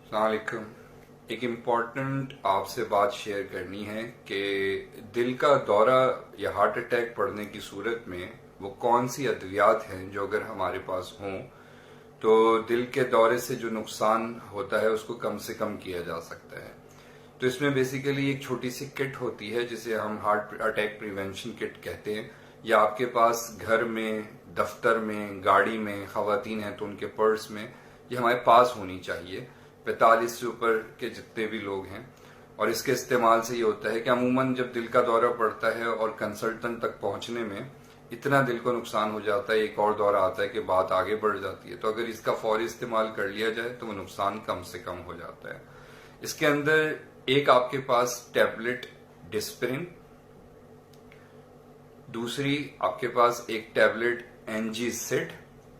السلام علیکم۔ ایک امپورٹنٹ آپ سے بات شیئر کرنی ہے کہ دل کا دورہ یا ہارٹ اٹیک پڑنے کی صورت میں وہ کون سی ادویات ہیں جو اگر ہمارے پاس ہوں تو دل کے دورے سے جو نقصان ہوتا ہے اس کو کم سے کم کیا جا سکتا ہے۔ تو اس میں بیسیکلی ایک چھوٹی سی کٹ ہوتی ہے جسے ہم ہارٹ اٹیک پریونشن کٹ کہتے ہیں، یا آپ کے پاس گھر میں، دفتر میں، گاڑی میں، خواتین ہیں تو ان کے پرس میں یہ ہمارے پاس ہونی چاہیے، 45 سے اوپر کے جتنے بھی لوگ ہیں۔ اور اس کے استعمال سے یہ ہوتا ہے کہ عموماً جب دل کا دورہ پڑتا ہے اور کنسلٹنٹ تک پہنچنے میں اتنا دل کو نقصان ہو جاتا ہے، ایک اور دورہ آتا ہے کہ بات آگے بڑھ جاتی ہے، تو اگر اس کا فوری استعمال کر لیا جائے تو وہ نقصان کم سے کم ہو جاتا ہے۔ اس کے اندر ایک آپ کے پاس ٹیبلٹ ڈسپرین، دوسری آپ کے پاس ایک ٹیبلٹ NG سٹ،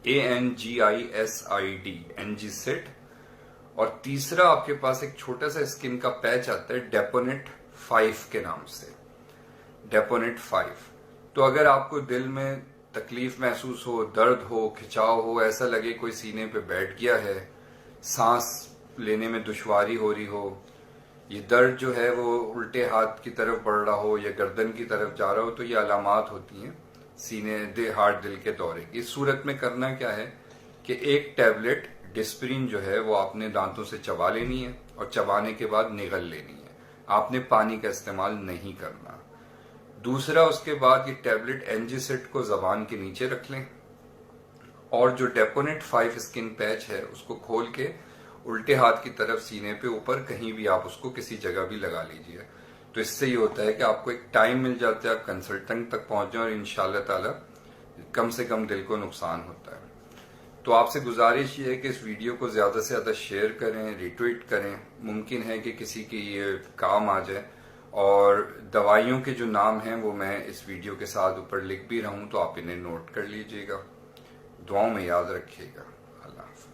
ANGISID، NG سٹ، اور تیسرا آپ کے پاس ایک چھوٹا سا اسکن کا پیچ آتا ہے ڈیپونیٹ 5 کے نام سے، ڈیپونیٹ 5۔ تو اگر آپ کو دل میں تکلیف محسوس ہو، درد ہو، کھچاؤ ہو، ایسا لگے کوئی سینے پہ بیٹھ گیا ہے، سانس لینے میں دشواری ہو رہی ہو، یہ درد جو ہے وہ الٹے ہاتھ کی طرف بڑھ رہا ہو یا گردن کی طرف جا رہا ہو، تو یہ علامات ہوتی ہیں سینے ہارٹ دل کے دورے کی۔ اس صورت میں کرنا کیا ہے کہ ایک ٹیبلٹ ڈسپرین جو ہے وہ آپ نے دانتوں سے چبا لینی ہے اور چبانے کے بعد نگل لینی ہے، آپ نے پانی کا استعمال نہیں کرنا۔ دوسرا اس کے بعد یہ ٹیبلٹ NG سٹ کو زبان کے نیچے رکھ لیں، اور جو ڈیپونیٹ 5 اسکن پیچ ہے اس کو کھول کے الٹے ہاتھ کی طرف سینے پہ اوپر کہیں بھی آپ اس کو کسی جگہ بھی لگا لیجئے۔ تو اس سے یہ ہوتا ہے کہ آپ کو ایک ٹائم مل جاتا ہے، آپ کنسلٹنٹ تک پہنچ جائیں اور انشاءاللہ تعالی کم سے کم دل کو نقصان ہوتا ہے۔ تو آپ سے گزارش یہ ہے کہ اس ویڈیو کو زیادہ سے زیادہ شیئر کریں، ریٹویٹ کریں، ممکن ہے کہ کسی کی یہ کام آ جائے، اور دوائیوں کے جو نام ہیں وہ میں اس ویڈیو کے ساتھ اوپر لکھ بھی رہا ہوں، تو آپ انہیں نوٹ کر لیجئے گا، دعاؤں میں یاد رکھیے گا۔ اللہ حافظ۔